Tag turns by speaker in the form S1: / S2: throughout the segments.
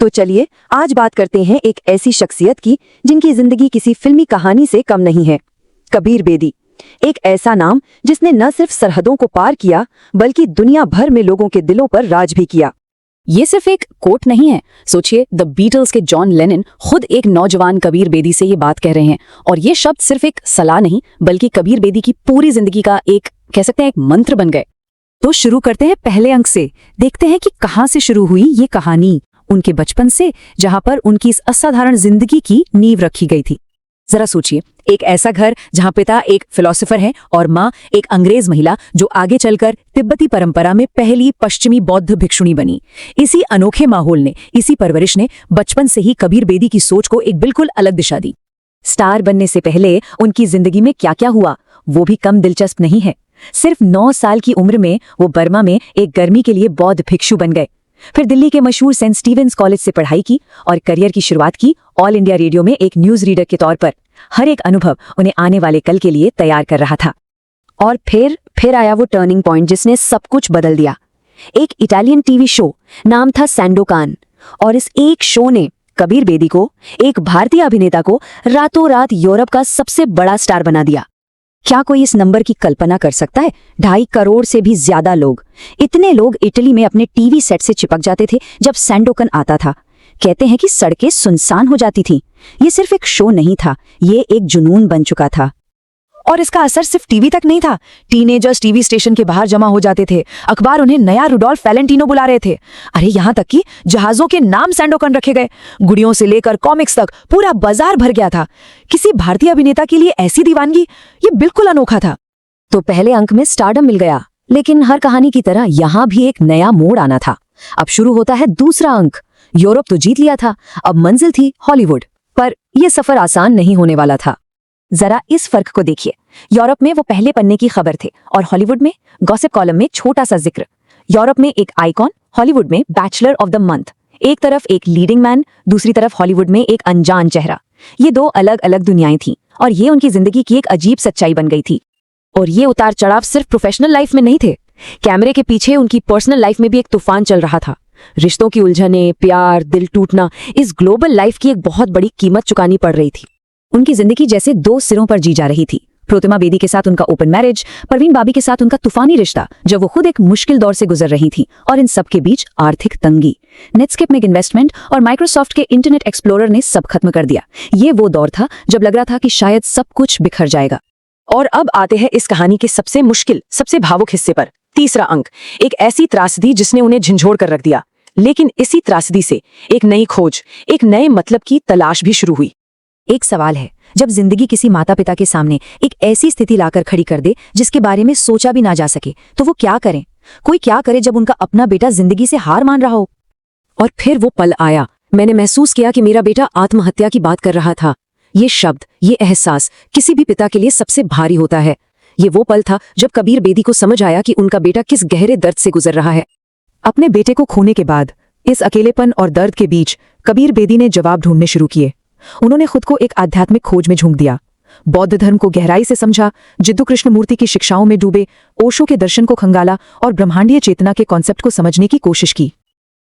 S1: तो चलिए आज बात करते हैं एक ऐसी शख्सियत की जिनकी जिंदगी किसी फिल्मी कहानी से कम नहीं है। कबीर बेदी, एक ऐसा नाम जिसने न सिर्फ सरहदों को पार किया बल्कि दुनिया भर में लोगों के दिलों पर राज भी किया।
S2: ये सिर्फ एक कोट नहीं है। सोचिए, द बीटल्स के जॉन लेनिन खुद एक नौजवान कबीर बेदी से ये बात कह रहे हैं, और ये शब्द सिर्फ एक सलाह नहीं बल्कि कबीर बेदी की पूरी जिंदगी का एक, कह सकते हैं, एक मंत्र बन गए। तो शुरू करते हैं पहले अंक से। देखते हैं कि कहां से शुरू हुई ये कहानी। उनके बचपन से, जहां पर उनकी इस असाधारण जिंदगी की नींव रखी गई थी। जरा सोचिए, एक ऐसा घर जहां पिता एक फिलोसोफर है और माँ एक अंग्रेज महिला जो आगे चलकर तिब्बती परंपरा में पहली पश्चिमी बौद्ध भिक्षुणी बनी। इसी अनोखे माहौल ने, इसी परवरिश ने बचपन से ही कबीर बेदी की सोच को एक बिल्कुल अलग दिशा दी। स्टार बनने से पहले उनकी जिंदगी में क्या क्या हुआ वो भी कम दिलचस्प नहीं है। सिर्फ 9 साल की उम्र में वो बर्मा में एक गर्मी के लिए बौद्ध भिक्षु बन गए। फिर दिल्ली के मशहूर सेंट स्टीवेंस कॉलेज से पढ़ाई की और करियर की शुरुआत की ऑल इंडिया रेडियो में एक न्यूज रीडर के तौर पर। हर एक अनुभव उन्हें आने वाले कल के लिए तैयार कर रहा था। और फिर आया वो टर्निंग पॉइंट जिसने सब कुछ बदल दिया। एक इटालियन टीवी शो, नाम था सैंडोकान, और इस एक शो ने कबीर बेदी को, एक भारतीय अभिनेता को, रातों रात यूरोप का सबसे बड़ा स्टार बना दिया। क्या कोई इस नंबर की कल्पना कर सकता है? 2.5 करोड़ से भी ज्यादा लोग। इतने लोग इटली में अपने टीवी सेट से चिपक जाते थे जब सैंडोकन आता था। कहते हैं कि सड़कें सुनसान हो जाती थीं। ये सिर्फ एक शो नहीं था, ये एक जुनून बन चुका था। और इसका असर सिर्फ टीवी तक नहीं था। टीनेजर्स टीवी स्टेशन के बाहर जमा हो जाते थे। अखबार उन्हें नया रुडोल्फ वैलेंटिनो बुला रहे थे। अरे यहाँ तक कि जहाजों के नाम सैंडोकन रखे गए। गुड़ियों से लेकर कॉमिक्स तक पूरा बाजार भर गया था। किसी भारतीय अभिनेता के लिए ऐसी दीवानगी, ये बिल्कुल अनोखा था। तो पहले अंक में स्टारडम मिल गया, लेकिन हर कहानी की तरह यहाँ भी एक नया मोड़ आना था। अब शुरू होता है दूसरा अंक। यूरोप तो जीत लिया था, अब मंजिल थी हॉलीवुड। पर यह सफर आसान नहीं होने वाला था। जरा इस फर्क को देखिए। यूरोप में वो पहले पन्ने की खबर थे और हॉलीवुड में गॉसिप कॉलम में छोटा सा जिक्र। यूरोप में एक आइकॉन, हॉलीवुड में बैचलर ऑफ द मंथ। एक तरफ एक लीडिंग मैन, दूसरी तरफ हॉलीवुड में एक अनजान चेहरा। ये 2 अलग अलग दुनियाएं थीं और ये उनकी जिंदगी की एक अजीब सच्चाई बन गई थी। और ये उतार चढ़ाव सिर्फ प्रोफेशनल लाइफ में नहीं थे। कैमरे के पीछे उनकी पर्सनल लाइफ में भी एक तूफान चल रहा था। रिश्तों की उलझने, प्यार, दिल टूटना, इस ग्लोबल लाइफ की एक बहुत बड़ी कीमत चुकानी पड़ रही थी। उनकी जिंदगी जैसे 2 सिरों पर जी जा रही थी। प्रोतिमा बेदी के साथ उनका ओपन मैरिज, परवीन बाबी के साथ उनका तूफानी रिश्ता जब वो खुद एक मुश्किल दौर से गुजर रही थी, और इन सब के बीच आर्थिक तंगी। नेटस्केप में इन्वेस्टमेंट और माइक्रोसॉफ्ट के इंटरनेट एक्सप्लोरर ने सब खत्म कर दिया। ये वो दौर था जब लग रहा था कि शायद सब कुछ बिखर जाएगा। और अब आते हैं इस कहानी के सबसे मुश्किल, सबसे भावुक हिस्से पर। तीसरा अंक, एक ऐसी त्रासदी जिसने उन्हें झंझोड़ कर रख दिया। लेकिन इसी त्रासदी से एक नई खोज, एक नए मतलब की तलाश भी शुरू हुई। एक सवाल है, जब जिंदगी किसी माता पिता के सामने एक ऐसी स्थिति लाकर खड़ी कर दे जिसके बारे में सोचा भी ना जा सके, तो वो क्या करें? कोई क्या करे जब उनका अपना बेटा जिंदगी से हार मान रहा हो? और फिर वो पल आया। मैंने महसूस किया कि मेरा बेटा आत्महत्या की बात कर रहा था। ये शब्द, ये एहसास किसी भी पिता के लिए सबसे भारी होता है। ये वो पल था जब कबीर बेदी को समझ आया कि उनका बेटा किस गहरे दर्द से गुजर रहा है। अपने बेटे को खोने के बाद इस अकेलेपन और दर्द के बीच कबीर बेदी ने जवाब ढूंढने शुरू किए। उन्होंने खुद को एक आध्यात्मिक खोज में झोंक दिया। बौद्ध धर्म को गहराई से समझा, जिद्दू कृष्णमूर्ति की शिक्षाओं में डूबे, ओशो के दर्शन को खंगाला और ब्रह्मांडीय चेतना के कॉन्सेप्ट को समझने की कोशिश की।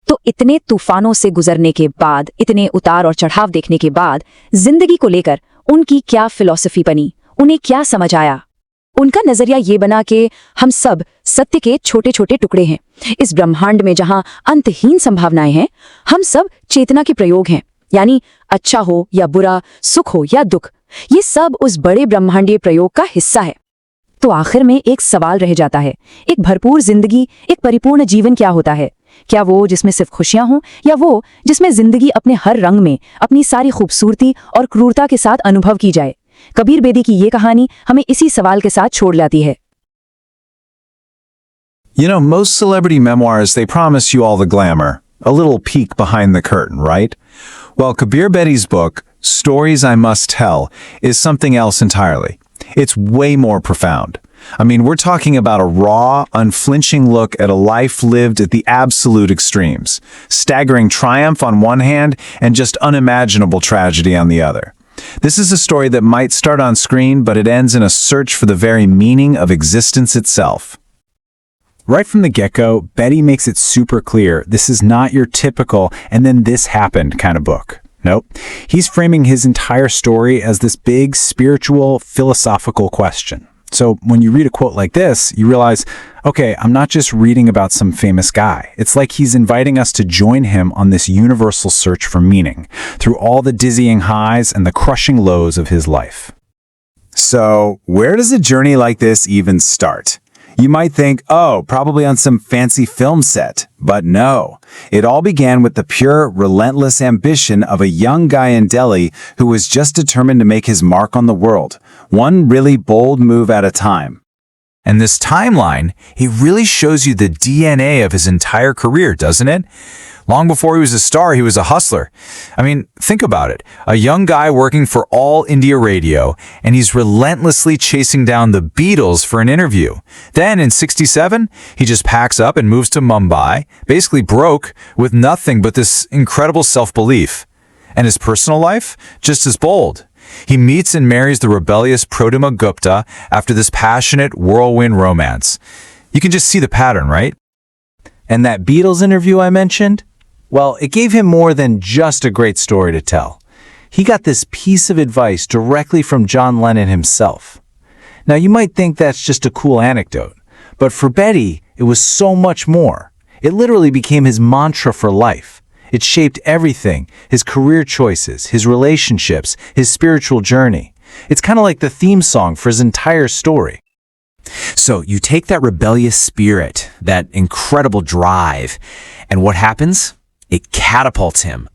S2: तो इतने तूफानों से गुजरने के बाद, इतने उतार और चढ़ाव देखने के बाद, जिंदगी को लेकर उनकी क्या फिलॉसफी बनी? उन्हें क्या समझ आया? उनका नजरिया ये बना कि हम सब सत्य के छोटे छोटे टुकड़े हैं। इस ब्रह्मांड में जहां अंतहीन संभावनाएं हैं, हम सब चेतना के प्रयोग हैं। यानी अच्छा हो या बुरा, सुख हो या दुख, ये सब उस बड़े ब्रह्मांडीय प्रयोग का हिस्सा है। तो आखिर में एक सवाल रह जाता है, एक भरपूर जिंदगी, एक परिपूर्ण जीवन क्या होता है? क्या वो जिसमें सिर्फ खुशियां हों, या वो जिसमें जिंदगी अपने हर रंग में अपनी सारी खूबसूरती और क्रूरता के साथ अनुभव की जाए? कबीर बेदी की ये कहानी हमें इसी सवाल के साथ छोड़ लाती है।
S3: You know, most celebrity memoirs, they promise you all the glamour, a little peek behind the curtain, right? Well, Kabir Bedi's book, Stories I Must Tell, is something else entirely. It's way more profound. I mean, we're talking about a raw, unflinching look at a life lived at the absolute extremes. Staggering triumph on one hand and just unimaginable tragedy on the other. This is a story that might start on screen, but it ends in a search for the very meaning of existence itself.
S4: Right from the get-go, Betty makes it super clear this is not your typical "and then this happened" kind of book. Nope. He's framing his entire story as this big spiritual, philosophical question. So when you read a quote like this, you realize, okay, I'm not just reading about some famous guy. It's like he's inviting us to join him on this universal search for meaning, through all the dizzying highs and the crushing lows of his life.
S3: So, where does a journey like this even start? You might think, oh, probably on some fancy film set. But no, it all began with the pure, relentless ambition of a young guy in Delhi who was just determined to make his mark on the world, one really bold move at a time. And this timeline, it really shows you the DNA of his entire career, doesn't it? Long before he was a star, he was a hustler. I mean, think about it. A young guy working for All India Radio, and he's relentlessly chasing down the Beatles for an interview. Then, in '67, he just packs up and moves to Mumbai, basically broke, with nothing but this incredible self-belief. And his personal life? Just as bold. He meets and marries the rebellious Praduma Gupta after this passionate whirlwind romance. You can just see the pattern, right? And that Beatles interview I mentioned? Well, it gave him more than just a great story to tell. He got this piece of advice directly from John Lennon himself. Now, you might think that's just a cool anecdote, but for Betty, it was so much more. It literally became his mantra for life. It shaped everything, his career choices, his relationships, his spiritual journey. It's kind of like the theme song for his entire story.
S5: So you take that rebellious spirit, that incredible drive, and what happens? It catapults him,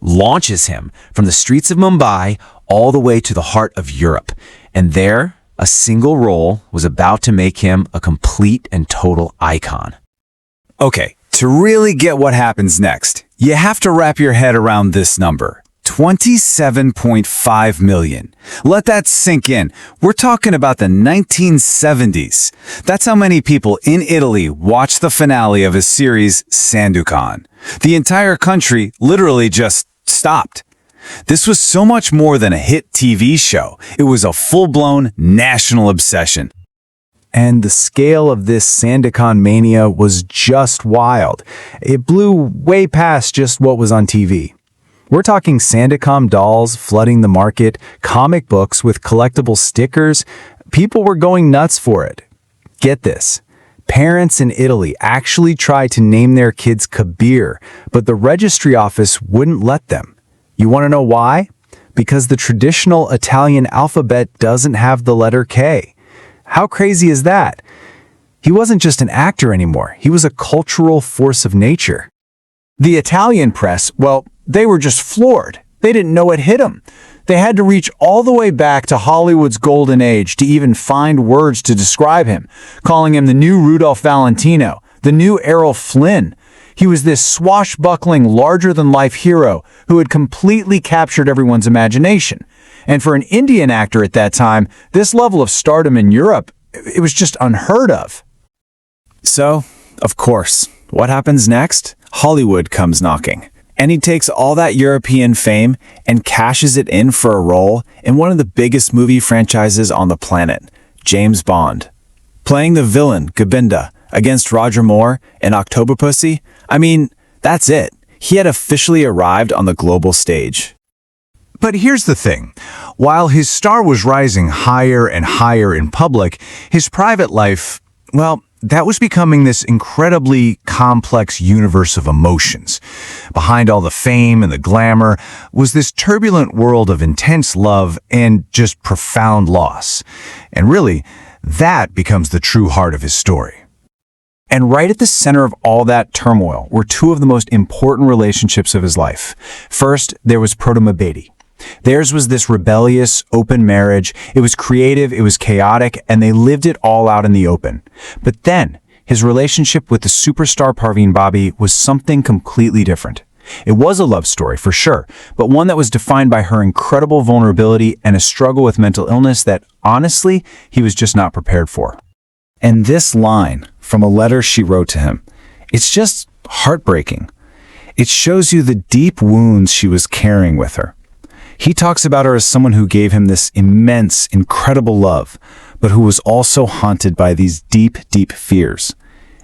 S5: launches him from the streets of Mumbai all the way to the heart of Europe. And there, a single role was about to make him a complete and total icon.
S3: Okay, to really get what happens next, you have to wrap your head around this number. 27.5 million. Let that sink in. We're talking about the 1970s. That's how many people in Italy watched the finale of his series Sandokan. The entire country literally just stopped. This was so much more than a hit TV show. It was a full-blown national obsession.
S4: And the scale of this Sandokan mania was just wild. It blew way past just what was on TV. We're talking Sandokan dolls flooding the market, comic books with collectible stickers. People were going nuts for it. Get this. Parents in Italy actually tried to name their kids Kabir, but the registry office wouldn't let them. You want to know why? Because the traditional Italian alphabet doesn't have the letter K. How crazy is that? He wasn't just an actor anymore. He was a cultural force of nature.
S3: The Italian press, well, they were just floored. They didn't know what hit them. They had to reach all the way back to Hollywood's golden age to even find words to describe him, calling him the new Rudolph Valentino, the new Errol Flynn. He was this swashbuckling, larger-than-life hero who had completely captured everyone's imagination. And for an Indian actor at that time, this level of stardom in Europe, it was just unheard of.
S4: So, of course, what happens next? Hollywood comes knocking. And he takes all that European fame and cashes it in for a role in one of the biggest movie franchises on the planet, James Bond. Playing the villain, Gobinda, against Roger Moore in Octopussy, that's it. He had officially arrived on the global stage.
S3: But here's the thing. While his star was rising higher and higher in public, his private life, well, that was becoming this incredibly complex universe of emotions. Behind all the fame and the glamour was this turbulent world of intense love and just profound loss. And really, that becomes the true heart of his story. And right at the center of all that turmoil were two of the most important relationships of his life. First, there was Praduma Bedi. Theirs was this rebellious, open marriage. It was creative, it was chaotic, and they lived it all out in the open. But then, his relationship with the superstar Parveen Babi was something completely different. It was a love story, for sure, but one that was defined by her incredible vulnerability and a struggle with mental illness that, honestly, he was just not prepared for. And this line from a letter she wrote to him, it's just heartbreaking. It shows you the deep wounds she was carrying with her. He talks about her as someone who gave him this immense, incredible love, but who was also haunted by these deep, deep fears.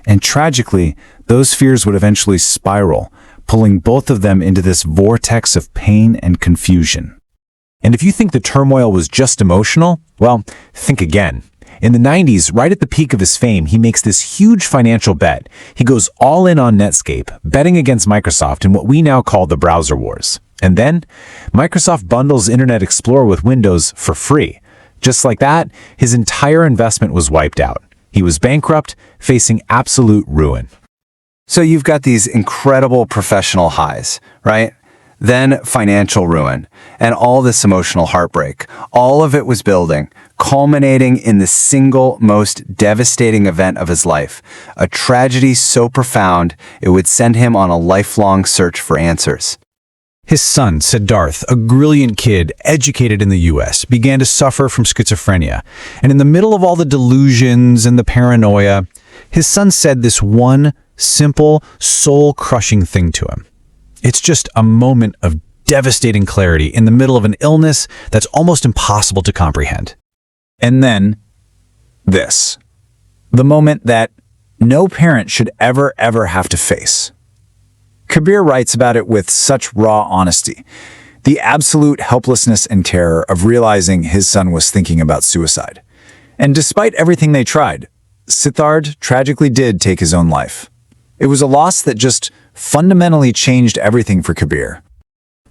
S3: And tragically, those fears would eventually spiral, pulling both of them into this vortex of pain and confusion. And if you think the turmoil was just emotional, well, think again. In the 90s, right at the peak of his fame, he makes this huge financial bet. He goes all in on Netscape, betting against Microsoft in what we now call the browser wars. And then, Microsoft bundles Internet Explorer with Windows for free. Just like that, his entire investment was wiped out. He was bankrupt, facing absolute ruin.
S6: So you've got these incredible professional highs, right? Then financial ruin, and all this emotional heartbreak. All of it was building, culminating in the single most devastating event of his life, a tragedy so profound it would send him on a lifelong search for answers.
S3: His son, Siddharth, a brilliant kid, educated in the US, began to suffer from schizophrenia. And in the middle of all the delusions and the paranoia, his son said this one simple, soul-crushing thing to him. It's just a moment of devastating clarity in the middle of an illness that's almost impossible to comprehend. And then, this. The moment that no parent should ever have to face. Kabir writes about it with such raw honesty. The absolute helplessness and terror of realizing his son was thinking about suicide. And despite everything they tried, Siddharth tragically did take his own life. It was a loss that just fundamentally changed everything for Kabir.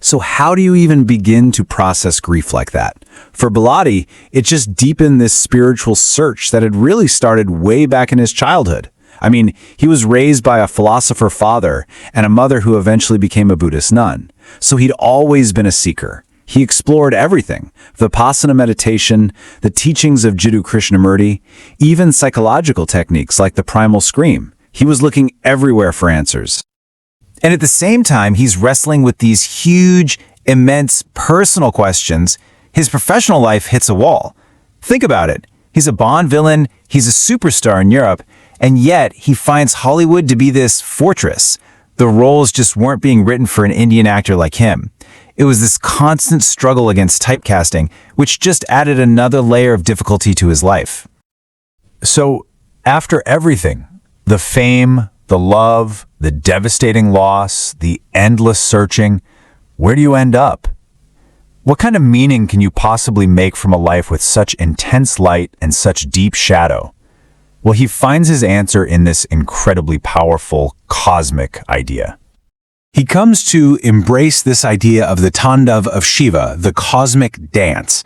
S3: So how do you even begin to process grief like that? For Belati, it just deepened this spiritual search that had really started way back in his childhood. I mean, he was raised by a philosopher father and a mother who eventually became a Buddhist nun. So he'd always been a seeker. He explored everything, Vipassana meditation, the teachings of Jiddu Krishnamurti, even psychological techniques like the primal scream. He was looking everywhere for answers. And at the same time, he's wrestling with these huge, immense personal questions. His professional life hits a wall. Think about it. He's a Bond villain, he's a superstar in Europe, and yet he finds Hollywood to be this fortress. The roles just weren't being written for an Indian actor like him. It was this constant struggle against typecasting, which just added another layer of difficulty to his life. So, after everything, the fame, the love, the devastating loss, the endless searching, where do you end up? What kind of meaning can you possibly make from a life with such intense light and such deep shadow? Well, he finds his answer in this incredibly powerful cosmic idea. He comes to embrace this idea of the Tandav of Shiva, the cosmic dance.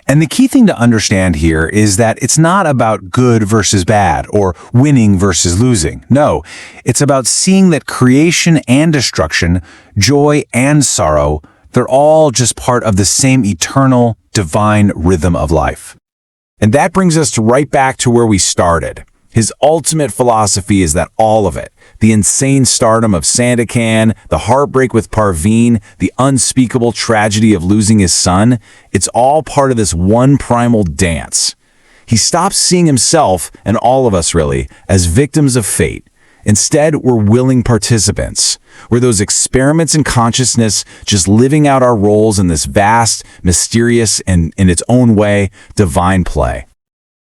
S3: And the key thing to understand here is that it's not about good versus bad or winning versus losing. No, it's about seeing that creation and destruction, joy and sorrow, they're all just part of the same eternal, divine rhythm of life. And that brings us right back to where we started. His ultimate philosophy is that all of it, the insane stardom of Sandokan, the heartbreak with Parveen, the unspeakable tragedy of losing his son, it's all part of this one primal dance. He stops seeing himself, and all of us really, as victims of fate. Instead, we're willing participants. We're those experiments in consciousness, just living out our roles in this vast, mysterious, and in its own way, divine play.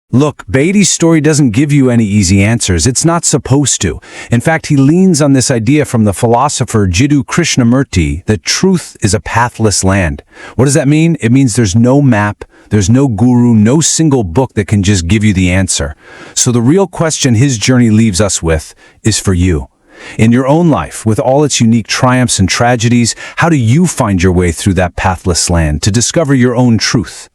S3: Look, Bedi's story doesn't give you any easy answers. It's not supposed to. In fact, he leans on this idea from the philosopher Jiddu Krishnamurti that truth is a pathless land. What does that mean? It means there's no map, there's no guru, no single book that can just give you the answer. So the real question his journey leaves us with is for you. In your own life, with all its unique triumphs and tragedies, how do you find your way through that pathless land to discover your own truth?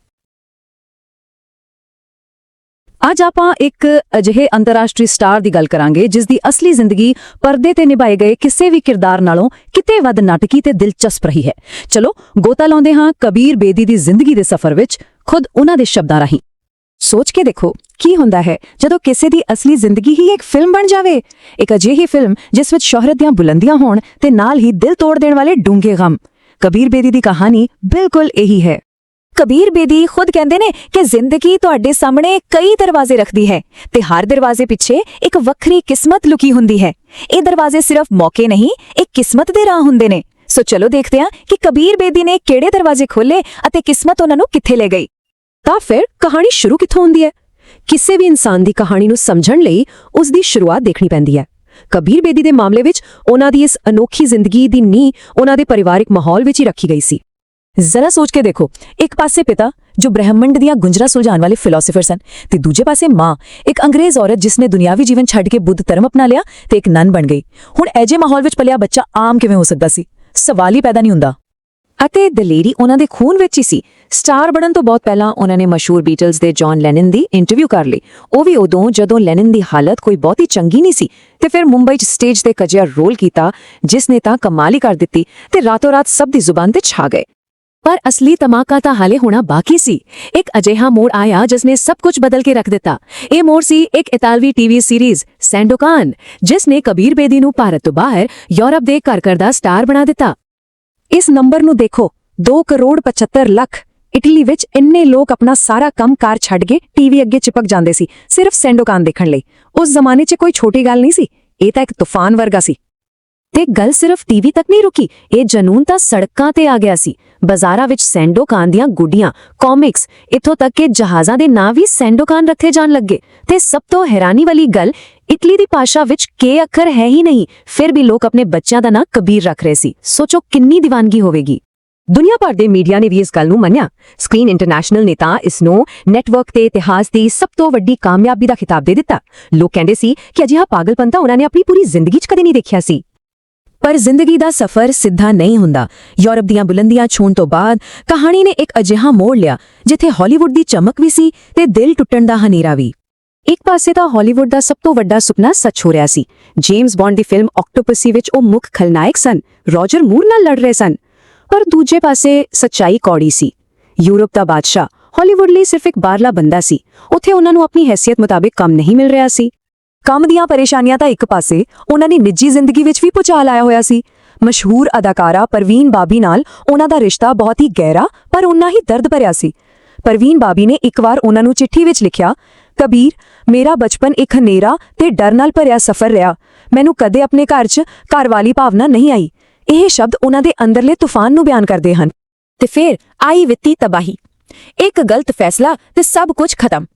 S2: ਅੱਜ ਆਪਾਂ ਇੱਕ ਅਜਿਹੇ ਅੰਤਰਰਾਸ਼ਟਰੀ star ਦੀ ਗੱਲ ਕਰਾਂਗੇ ਜਿਸ ਦੀ ਅਸਲੀ ਜ਼ਿੰਦਗੀ ਪਰਦੇ ਤੇ ਨਿਭਾਏ ਗਏ ਕਿਸੇ ਵੀ ਕਿਰਦਾਰ ਨਾਲੋਂ ਕਿਤੇ ਵੱਧ ਨਾਟਕੀ ਤੇ ਦਿਲਚਸਪ ਰਹੀ ਹੈ। ਚਲੋ ਗੋਤਾ ਲਾਉਂਦੇ ਹਾਂ ਕਬੀਰ ਬੇਦੀ ਦੀ ਜ਼ਿੰਦਗੀ ਦੇ ਸਫ਼ਰ ਵਿੱਚ ਖੁਦ ਉਹਨਾਂ ਦੇ ਸ਼ਬਦਾਂ ਰਾਹੀਂ। ਸੋਚ ਕੇ ਦੇਖੋ ਕੀ ਹੁੰਦਾ ਹੈ ਜਦੋਂ ਕਿਸੇ ਦੀ ਅਸਲੀ ਜ਼ਿੰਦਗੀ ਹੀ ਇੱਕ ਫਿਲਮ ਬਣ ਜਾਵੇ, ਇੱਕ ਅਜਿਹੀ ਫਿਲਮ ਜਿਸ ਵਿੱਚ ਸ਼ੋਹਰਤ ਦੀਆਂ ਬੁਲੰਦੀਆਂ ਹੋਣ ਤੇ ਨਾਲ ਹੀ ਦਿਲ ਤੋੜ ਦੇਣ ਵਾਲੇ ਡੂੰਘੇ ਗਮ। ਕਬੀਰ ਬੇਦੀ ਦੀ ਕਹਾਣੀ ਬਿਲਕੁਲ ਇਹੀ ਹੈ।
S1: ਕਬੀਰ ਬੇਦੀ ਖੁਦ ਕਹਿੰਦੇ ਨੇ ਕਿ ਜ਼ਿੰਦਗੀ ਤੁਹਾਡੇ ਸਾਹਮਣੇ ਕਈ ਦਰਵਾਜ਼ੇ ਰੱਖਦੀ ਹੈ ਤੇ ਹਰ ਦਰਵਾਜ਼ੇ ਪਿੱਛੇ ਇੱਕ ਵੱਖਰੀ ਕਿਸਮਤ ਲੁਕੀ ਹੁੰਦੀ ਹੈ। ਇਹ ਦਰਵਾਜ਼ੇ ਸਿਰਫ ਮੌਕੇ ਨਹੀਂ, ਇੱਕ ਕਿਸਮਤ ਦੇ ਰਾਹ ਹੁੰਦੇ ਨੇ। ਸੋ ਚਲੋ ਦੇਖਦੇ ਹਾਂ ਕਿ ਕਬੀਰ ਬੇਦੀ ਨੇ ਕਿਹੜੇ ਦਰਵਾਜ਼ੇ ਖੋਲੇ ਅਤੇ ਕਿਸਮਤ ਉਹਨਾਂ ਨੂੰ ਕਿੱਥੇ ਲੈ ਗਈ। ਤਾਂ ਫਿਰ ਕਹਾਣੀ ਸ਼ੁਰੂ ਕਿੱਥੋਂ ਹੁੰਦੀ ਹੈ? ਕਿਸੇ ਵੀ ਇਨਸਾਨ ਦੀ ਕਹਾਣੀ ਨੂੰ ਸਮਝਣ ਲਈ ਉਸ ਦੀ ਸ਼ੁਰੂਆਤ ਦੇਖਣੀ ਪੈਂਦੀ ਹੈ। ਕਬੀਰ ਬੇਦੀ ਦੇ ਮਾਮਲੇ ਵਿੱਚ ਉਹਨਾਂ ਦੀ ਇਸ ਅਨੋਖੀ ਜ਼ਿੰਦਗੀ ਦੀ ਨੀਂਹ ਉਹਨਾਂ ਦੇ ਪਰਿਵਾਰਿਕ ਮਾਹੌਲ ਵਿੱਚ ਹੀ ਰੱਖੀ ਗਈ ਸੀ।
S2: ਜ਼ਰਾ ਸੋਚ ਕੇ ਦੇਖੋ, ਇੱਕ ਪਾਸੇ ਪਿਤਾ ਜੋ ਬ੍ਰਹਿਮੰਡ ਦੀਆਂ ਗੁੰਜਰਾਂ ਸੁਲਝਾਉਣ ਵਾਲੇ ਫਿਲਾਸਫਰ ਸਨ, ਤੇ ਦੂਜੇ ਪਾਸੇ ਮਾਂ ਇੱਕ ਅੰਗਰੇਜ਼ ਔਰਤ ਜਿਸਨੇ ਦੁਨਿਆਵੀ ਜੀਵਨ ਛੱਡ ਕੇ ਬੁੱਧ ਧਰਮ ਅਪਣਾ ਲਿਆ ਤੇ ਇੱਕ ਨਨ ਬਣ ਗਈ। ਹੁਣ ਅਜਿਹੇ ਮਾਹੌਲ ਵਿੱਚ ਪਲਿਆ ਬੱਚਾ ਆਮ ਕਿਵੇਂ ਹੋ ਸਕਦਾ ਸੀ? ਸਵਾਲ ਹੀ ਪੈਦਾ ਨਹੀਂ ਹੁੰਦਾ।
S1: ਅਤੇ ਦਲੇਰੀ ਉਹਨਾਂ ਦੇ ਖੂਨ ਵਿੱਚ ਹੀ ਸੀ। ਸਟਾਰ ਬਣਨ ਤੋਂ ਬਹੁਤ ਪਹਿਲਾਂ ਉਹਨਾਂ ਨੇ ਮਸ਼ਹੂਰ ਬੀਟਲਸ ਦੇ ਜੌਨ ਲੈਨਨ ਦੀ ਇੰਟਰਵਿਊ ਕਰ ਲਈ, ਉਹ ਵੀ ਉਦੋਂ ਜਦੋਂ ਲੈਨਨ ਦੀ ਹਾਲਤ ਕੋਈ ਬਹੁਤੀ ਚੰਗੀ ਨਹੀਂ ਸੀ, ਤੇ ਫਿਰ ਮੁੰਬਈ 'ਚ ਸਟੇਜ ਤੇ ਕਜਿਆ ਰੋਲ ਕੀਤਾ ਜਿਸ ਨੇ ਤਾਂ ਕਮਾਲ ਹੀ ਕਰ ਦਿੱਤੀ ਤੇ ਰਾਤੋਂ-ਰਾਤ ਸਭ ਦੀ ਜ਼ੁਬਾਨ ਤੇ ਛਾ ਗਏ।
S2: ਪਰ ਅਸਲੀ ਧਮਾਕਾ ਤਾਂ ਹਾਲੇ ਹੋਣਾ ਬਾਕੀ ਸੀ। ਇੱਕ ਅਜਿਹਾ ਮੋੜ ਆਇਆ ਜਿਸ ਨੇ ਸਭ ਕੁਝ ਬਦਲ ਕੇ ਰੱਖ ਦਿੱਤਾ। ਇਹ ਮੋੜ ਸੀ ਇੱਕ ਇਤਾਲਵੀ ਟੀਵੀ ਸੀਰੀਜ਼ ਸੈਂਡੋਕਾਨ, ਜਿਸ ਨੇ ਕਬੀਰ ਬੇਦੀ ਨੂੰ ਭਾਰਤ ਤੋਂ ਬਾਹਰ ਯੂਰਪ ਦੇ ਘਰ-ਘਰ ਦਾ ਸਟਾਰ ਬਣਾ ਦਿੱਤਾ।
S1: ਇਸ ਨੰਬਰ ਨੂੰ ਦੇਖੋ, 2 ਕਰੋੜ 75 ਲੱਖ। ਇਟਲੀ ਵਿੱਚ ਇੰਨੇ ਲੋਕ ਆਪਣਾ ਸਾਰਾ ਕੰਮ-ਕਾਰ ਛੱਡ ਕੇ ਟੀਵੀ ਅੱਗੇ ਚਿਪਕ ਜਾਂਦੇ ਸੀ ਸਿਰਫ ਸੈਂਡੋਕਾਨ ਦੇਖਣ ਲਈ। ਉਸ ਜ਼ਮਾਨੇ 'ਚ ਕੋਈ ਛੋਟੀ ਗੱਲ ਨਹੀਂ ਸੀ, ਇਹ ਤਾਂ ਇੱਕ ਤੂਫਾਨ ਵਰਗਾ ਸੀ। ਤੇ ਗੱਲ ਸਿਰਫ ਟੀਵੀ ਤੱਕ ਨਹੀਂ ਰੁਕੀ, ਇਹ ਜਨੂਨ ਤਾਂ ਸੜਕਾਂ ਤੇ ਆ ਗਿਆ ਸੀ। ਬਾਜ਼ਾਰਾਂ ਵਿੱਚ ਸੈਂਡੋਕਾਨ ਦੀਆਂ ਗੁੱਡੀਆਂ, ਕਾਮਿਕਸ, ਇੱਥੋਂ ਤੱਕ ਕਿ ਜਹਾਜ਼ਾਂ ਦੇ ਨਾਂ ਵੀ ਸੈਂਡੋਕਾਨ ਰੱਖੇ ਜਾਣ ਲੱਗੇ। ਤੇ ਸਭ ਤੋਂ ਹੈਰਾਨੀ ਵਾਲੀ ਗੱਲ, ਇਟਲੀ ਦੀ ਭਾਸ਼ਾ ਵਿੱਚ ਕੇ ਅੱਖਰ ਹੈ ਹੀ ਨਹੀਂ, ਫਿਰ ਵੀ ਲੋਕ ਆਪਣੇ ਬੱਚਿਆਂ ਦਾ ਨਾਂ ਕਬੀਰ ਰੱਖ ਰਹੇ ਸੀ। ਸੋਚੋ ਕਿੰਨੀ ਦੀਵਾਨਗੀ ਹੋਵੇਗੀ। ਦੁਨੀਆ ਭਰ ਦੇ ਮੀਡੀਆ ਨੇ ਵੀ ਇਸ ਗੱਲ ਨੂੰ ਮੰਨਿਆ। ਸਕਰੀਨ ਇੰਟਰਨੈਸ਼ਨਲ ਨੇ ਤਾਂ ਇਸ ਨੂੰ ਨੈਟਵਰਕ ਤੇ ਇਤਿਹਾਸ ਦੀ ਸਭ ਤੋਂ ਵੱਡੀ ਕਾਮਯਾਬੀ ਦਾ ਖਿਤਾਬ ਦੇ ਦਿੱਤਾ। ਲੋਕ ਕਹਿੰਦੇ ਸੀ ਕਿ ਅਜਿਹਾ ਪਾਗਲਪਨ ਤਾਂ ਉਹਨਾਂ ਨੇ ਆਪਣੀ ਪੂਰੀ ਜ਼ਿੰਦਗੀ 'ਚ ਕਦੇ ਨਹੀਂ ਦੇਖਿਆ ਸੀ। ਪਰ ਜ਼ਿੰਦਗੀ ਦਾ ਸਫ਼ਰ ਸਿੱਧਾ ਨਹੀਂ ਹੁੰਦਾ। ਯੂਰਪ ਦੀਆਂ ਬੁਲੰਦੀਆਂ ਛੂਹਣ ਤੋਂ ਬਾਅਦ ਕਹਾਣੀ ਨੇ ਇੱਕ ਅਜਿਹਾ ਮੋੜ ਲਿਆ ਜਿੱਥੇ ਹਾਲੀਵੁੱਡ ਦੀ ਚਮਕ ਵੀ ਸੀ ਤੇ ਦਿਲ ਟੁੱਟਣ ਦਾ ਹਨੇਰਾ ਵੀ। ਇੱਕ ਪਾਸੇ ਤਾਂ ਹਾਲੀਵੁੱਡ ਦਾ ਸਭ ਤੋਂ ਵੱਡਾ ਸੁਪਨਾ ਸੱਚ ਹੋ ਰਿਹਾ ਸੀ। ਜੇਮਸ ਬੌਂਡ ਦੀ ਫਿਲਮ ਆਕਟੋਪਸੀ ਵਿੱਚ ਉਹ ਮੁੱਖ ਖਲਨਾਇਕ ਸਨ, ਰੋਜਰ ਮੂਰ ਨਾਲ ਲੜ ਰਹੇ ਸਨ। ਪਰ ਦੂਜੇ ਪਾਸੇ ਸੱਚਾਈ ਕੌੜੀ ਸੀ। ਯੂਰਪ ਦਾ ਬਾਦਸ਼ਾਹ ਹਾਲੀਵੁੱਡ ਲਈ ਸਿਰਫ ਇੱਕ ਬਾਹਰਲਾ ਬੰਦਾ ਸੀ। ਉੱਥੇ ਉਹਨਾਂ ਨੂੰ ਆਪਣੀ ਹੈਸੀਅਤ ਮੁਤਾਬਿਕ ਕੰਮ ਨਹੀਂ ਮਿਲ ਰਿਹਾ ਸੀ। ਕੰਮ ਦੀਆਂ ਪਰੇਸ਼ਾਨੀਆਂ ਤਾਂ ਇੱਕ ਪਾਸੇ, ਉਹਨਾਂ ਦੀ ਨਿੱਜੀ ਜ਼ਿੰਦਗੀ ਵਿੱਚ ਵੀ ਭੁਚਾਲ ਆਇਆ ਹੋਇਆ ਸੀ। ਮਸ਼ਹੂਰ ਅਦਾਕਾਰਾ ਪਰਵੀਨ ਬਾਬੀ ਨਾਲ ਉਹਨਾਂ ਦਾ ਰਿਸ਼ਤਾ ਬਹੁਤ ਹੀ ਗਹਿਰਾ ਪਰ ਉਨਾ ਹੀ ਦਰਦ ਭਰਿਆ ਸੀ। ਪਰਵੀਨ ਬਾਬੀ ਨੇ ਇੱਕ ਵਾਰ ਉਹਨਾਂ ਨੂੰ ਚਿੱਠੀ ਵਿੱਚ ਲਿਖਿਆ, ਕਬੀਰ, ਮੇਰਾ ਬਚਪਨ ਇੱਕ ਹਨੇਰਾ ਤੇ ਡਰ ਨਾਲ ਭਰਿਆ ਸਫ਼ਰ ਰਿਹਾ। ਮੈਨੂੰ ਕਦੇ ਆਪਣੇ ਘਰ 'ਚ ਘਰ ਵਾਲੀ ਭਾਵਨਾ ਨਹੀਂ ਆਈ। ਇਹ ਸ਼ਬਦ ਉਹਨਾਂ ਦੇ ਅੰਦਰਲੇ ਤੂਫਾਨ ਨੂੰ ਬਿਆਨ ਕਰਦੇ ਹਨ।
S2: ਤੇ ਫਿਰ ਆਈ ਵਿੱਤੀ ਤਬਾਹੀ। ਇੱਕ ਗਲਤ ਫੈਸਲਾ ਤੇ ਸਭ ਕੁਝ ਖਤਮ।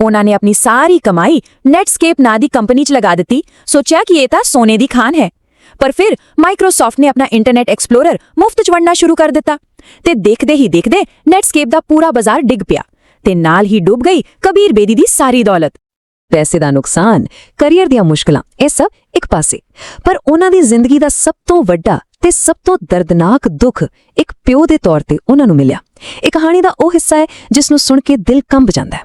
S2: ਉਹਨਾਂ ਨੇ ਆਪਣੀ ਸਾਰੀ ਕਮਾਈ ਨੈਟਸਕੇਪ ਨਾਂ ਦੀ ਕੰਪਨੀ 'ਚ ਲਗਾ ਦਿੱਤੀ। ਸੋਚਿਆ ਕਿ ਇਹ ਤਾਂ ਸੋਨੇ ਦੀ ਖਾਨ ਹੈ। ਪਰ ਫਿਰ ਮਾਈਕਰੋਸਾਫਟ ਨੇ ਆਪਣਾ ਇੰਟਰਨੈਟ ਐਕਸਪਲੋਰਰ ਮੁਫਤ 'ਚ ਵੰਡਣਾ ਸ਼ੁਰੂ ਕਰ ਦਿੱਤਾ ਤੇ ਦੇਖਦੇ ਹੀ ਦੇਖਦੇ ਨੈਟਸਕੇਪ ਦਾ ਪੂਰਾ ਬਾਜ਼ਾਰ ਡਿੱਗ ਪਿਆ ਤੇ ਨਾਲ ਹੀ ਡੁੱਬ ਗਈ ਕਬੀਰ ਬੇਦੀ ਦੀ ਸਾਰੀ ਦੌਲਤ।
S1: ਪੈਸੇ ਦਾ ਨੁਕਸਾਨ, ਕੈਰੀਅਰ ਦੀਆਂ ਮੁਸ਼ਕਲਾਂ, ਇਹ ਸਭ ਇੱਕ ਪਾਸੇ, ਪਰ ਉਹਨਾਂ ਦੀ ਜ਼ਿੰਦਗੀ ਦਾ ਸਭ ਤੋਂ ਵੱਡਾ ਤੇ ਸਭ ਤੋਂ ਦਰਦਨਾਕ ਦੁੱਖ ਇੱਕ ਪਿਓ ਦੇ ਤੌਰ ਤੇ ਉਹਨਾਂ ਨੂੰ ਮਿਲਿਆ। ਇਹ ਕਹਾਣੀ ਦਾ ਉਹ ਹਿੱਸਾ ਹੈ ਜਿਸ ਨੂੰ ਸੁਣ ਕੇ ਦਿਲ ਕੰਬ ਜਾਂਦਾ ਹੈ।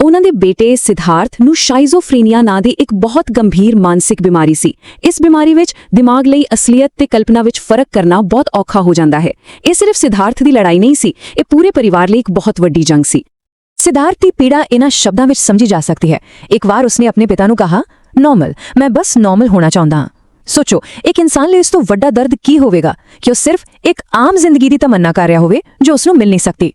S1: ਉਹਨਾਂ ਦੇ ਬੇਟੇ ਸਿਧਾਰਥ ਨੂੰ ਸ਼ਾਈਜ਼ੋਫਰੀਨੀਆ ਨਾਂ ਦੀ ਇੱਕ ਬਹੁਤ ਗੰਭੀਰ ਮਾਨਸਿਕ ਬਿਮਾਰੀ ਸੀ। ਇਸ ਬਿਮਾਰੀ ਵਿੱਚ ਦਿਮਾਗ ਲਈ ਅਸਲੀਅਤ ਤੇ ਕਲਪਨਾ ਵਿੱਚ ਫਰਕ ਕਰਨਾ ਬਹੁਤ ਔਖਾ ਹੋ ਜਾਂਦਾ ਹੈ। ਇਹ ਸਿਰਫ ਸਿਧਾਰਥ ਦੀ ਲੜਾਈ ਨਹੀਂ ਸੀ, ਇਹ ਪੂਰੇ ਪਰਿਵਾਰ ਲਈ ਇੱਕ ਬਹੁਤ ਵੱਡੀ ਜੰਗ ਸੀ। ਸਿਧਾਰਥ ਦੀ ਪੀੜਾ ਇਹਨਾਂ ਸ਼ਬਦਾਂ ਵਿੱਚ ਸਮਝੀ ਜਾ ਸਕਦੀ ਹੈ। ਇੱਕ ਵਾਰ ਉਸਨੇ ਆਪਣੇ ਪਿਤਾ ਨੂੰ ਕਹਾ, ਨੋਰਮਲ, ਮੈਂ ਬਸ ਨੋਰਮਲ ਹੋਣਾ ਚਾਹੁੰਦਾ ਹਾਂ। ਸੋਚੋ, ਇੱਕ ਇਨਸਾਨ ਲਈ ਇਸ ਤੋਂ ਵੱਡਾ ਦਰਦ ਕੀ ਹੋਵੇਗਾ ਕਿ ਉਹ ਸਿਰਫ ਇੱਕ ਆਮ ਜ਼ਿੰਦਗੀ ਦੀ ਤਮੰਨਾ ਕਰ ਰਿਹਾ ਹੋਵੇ ਜੋ ਉਸ ਨੂੰ ਮਿਲ ਨਹੀਂ ਸਕਦੀ।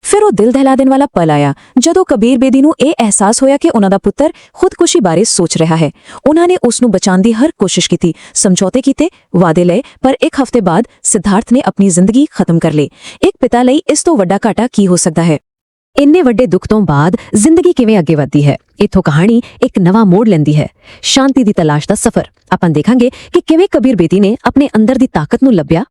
S1: ਫਿਰ ਉਹ ਦਿਲ ਦਹਿਲਾ ਦੇਣ ਵਾਲਾ ਪਲ ਆਇਆ ਜਦੋਂ ਕਬੀਰ ਬੇਦੀ ਨੂੰ ਇਹ ਅਹਿਸਾਸ ਹੋਇਆ ਕਿ ਉਹਨਾਂ ਦਾ ਪੁੱਤਰ ਖੁਦਕੁਸ਼ੀ ਬਾਰੇ ਸੋਚ ਰਿਹਾ ਹੈ। ਉਹਨਾਂ ਨੇ ਉਸ ਨੂੰ ਬਚਾਉਣ ਦੀ ਹਰ ਕੋਸ਼ਿਸ਼ ਕੀਤੀ, ਸਮਝੌਤੇ ਕੀਤੇ, ਵਾਅਦੇ ਲਏ, ਪਰ ਇੱਕ ਹਫ਼ਤੇ ਬਾਅਦ ਸਿਧਾਰਥ ਨੇ ਆਪਣੀ ਜ਼ਿੰਦਗੀ ਖਤਮ ਕਰ ਲਈ। ਇੱਕ ਪਿਤਾ ਲਈ ਇਸ ਤੋਂ ਵੱਡਾ ਘਾਟਾ ਕੀ ਹੋ ਸਕਦਾ ਹੈ? ਇੰਨੇ ਵੱਡੇ ਦੁੱਖ ਤੋਂ ਬਾਅਦ ਜ਼ਿੰਦਗੀ ਕਿਵੇਂ ਅੱਗੇ ਵਧਦੀ ਹੈ? ਇੱਥੋਂ ਕਹਾਣੀ ਇੱਕ ਨਵਾਂ ਮੋੜ ਲੈਂਦੀ ਹੈ। ਸ਼ਾਂਤੀ ਦੀ ਤਲਾਸ਼ ਦਾ ਸਫ਼ਰ। ਆਪਾਂ ਦੇਖਾਂਗੇ ਕਿ ਕਿਵੇਂ ਕਬੀਰ ਬੇਦੀ ਨੇ ਆਪਣੇ ਅੰਦਰ ਦੀ ਤਾਕਤ ਨੂੰ ਲੱਭਿਆ।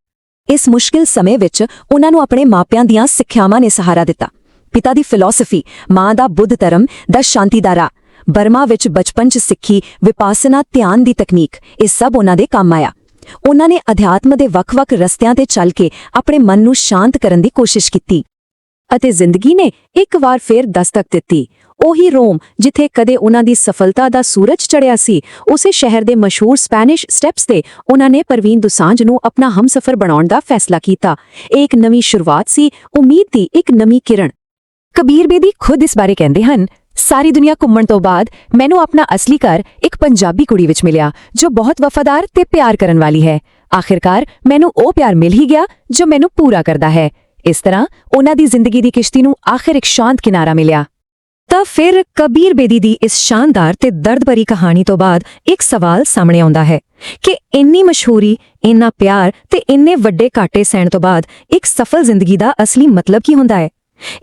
S1: ਇਸ ਮੁਸ਼ਕਿਲ ਸਮੇਂ ਵਿੱਚ ਉਹਨਾਂ ਨੂੰ ਆਪਣੇ ਮਾਪਿਆਂ ਦੀਆਂ ਸਿੱਖਿਆਵਾਂ ਨੇ ਸਹਾਰਾ ਦਿੱਤਾ। ਪਿਤਾ ਦੀ ਫਿਲਾਸਫੀ, ਮਾਂ ਦਾ ਬੁੱਧ ਧਰਮ ਦਾ ਸ਼ਾਂਤੀ ਦਾ ਰਾਹ, ਬਰਮਾ ਵਿੱਚ ਬਚਪਨ 'ਚ ਸਿੱਖੀ ਵਿਪਾਸਨਾ ਧਿਆਨ ਦੀ ਤਕਨੀਕ, ਇਹ ਸਭ ਉਹਨਾਂ ਦੇ ਕੰਮ ਆਇਆ। ਉਹਨਾਂ ਨੇ ਅਧਿਆਤਮ ਦੇ ਵੱਖ-ਵੱਖ ਰਸਤਿਆਂ ਤੇ ਚੱਲ ਕੇ ਆਪਣੇ ਮਨ ਨੂੰ ਸ਼ਾਂਤ ਕਰਨ ਦੀ ਕੋਸ਼ਿਸ਼ ਕੀਤੀ ਅਤੇ ਜ਼ਿੰਦਗੀ ਨੇ ਇੱਕ ਵਾਰ ਫੇਰ ਦਸਤਕ ਦਿੱਤੀ। ਉਹੀ ਰੋਮ ਜਿੱਥੇ ਕਦੇ ਉਹਨਾਂ ਦੀ ਸਫਲਤਾ ਦਾ ਸੂਰਜ ਚੜ੍ਹਿਆ ਸੀ, ਉਸੇ ਸ਼ਹਿਰ ਦੇ ਮਸ਼ਹੂਰ ਸਪੈਨਿਸ਼ ਸਟੈਪਸ ਤੇ ਉਹਨਾਂ ਨੇ ਪਰਵੀਨ ਦੁਸਾਂਝ ਨੂੰ ਆਪਣਾ ਹਮਸਫਰ ਬਣਾਉਣ ਦਾ ਫੈਸਲਾ ਕੀਤਾ। ਇਹ ਇੱਕ ਨਵੀਂ ਸ਼ੁਰੂਆਤ ਸੀ, ਉਮੀਦ ਦੀ ਇੱਕ ਨਵੀਂ ਕਿਰਨ। ਕਬੀਰ ਬੇਦੀ ਖੁਦ ਇਸ ਬਾਰੇ ਕਹਿੰਦੇ ਹਨ, ਸਾਰੀ ਦੁਨੀਆ ਘੁੰਮਣ ਤੋਂ ਬਾਅਦ ਮੈਨੂੰ ਆਪਣਾ ਅਸਲੀ ਘਰ ਇੱਕ ਪੰਜਾਬੀ ਕੁੜੀ ਵਿੱਚ ਮਿਲਿਆ ਜੋ ਬਹੁਤ ਵਫਾਦਾਰ ਤੇ ਪਿਆਰ ਕਰਨ ਵਾਲੀ ਹੈ। ਆਖਿਰਕਾਰ ਮੈਨੂੰ ਉਹ ਪਿਆਰ ਮਿਲ ਹੀ ਗਿਆ ਜੋ ਮੈਨੂੰ ਪੂਰਾ ਕਰਦਾ ਹੈ। ਇਸ ਤਰ੍ਹਾਂ ਉਹਨਾਂ ਦੀ ਜ਼ਿੰਦਗੀ ਦੀ ਕਿਸ਼ਤੀ ਨੂੰ ਆਖਿਰ ਇੱਕ ਸ਼ਾਂਤ ਕਿਨਾਰਾ ਮਿਲਿਆ। ਤਾਂ ਫਿਰ ਕਬੀਰ ਬੇਦੀ ਦੀ ਇਸ ਸ਼ਾਨਦਾਰ ਤੇ ਦਰਦ ਭਰੀ ਕਹਾਣੀ ਤੋਂ ਬਾਅਦ ਇੱਕ ਸਵਾਲ ਸਾਹਮਣੇ ਆਉਂਦਾ ਹੈ ਕਿ ਇੰਨੀ ਮਸ਼ਹੂਰੀ, ਇੰਨਾ ਪਿਆਰ ਤੇ ਇੰਨੇ ਵੱਡੇ ਘਾਟੇ ਸਹਿਣ ਤੋਂ ਬਾਅਦ ਇੱਕ ਸਫਲ ਜ਼ਿੰਦਗੀ ਦਾ ਅਸਲੀ ਮਤਲਬ ਕੀ ਹੁੰਦਾ ਹੈ?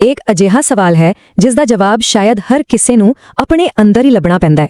S2: ਇੱਕ ਅਜਿਹਾ ਸਵਾਲ ਹੈ ਜਿਸ ਦਾ ਜਵਾਬ ਸ਼ਾਇਦ ਹਰ ਕਿਸੇ ਨੂੰ ਆਪਣੇ ਅੰਦਰ ਹੀ ਲੱਭਣਾ ਪੈਂਦਾ ਹੈ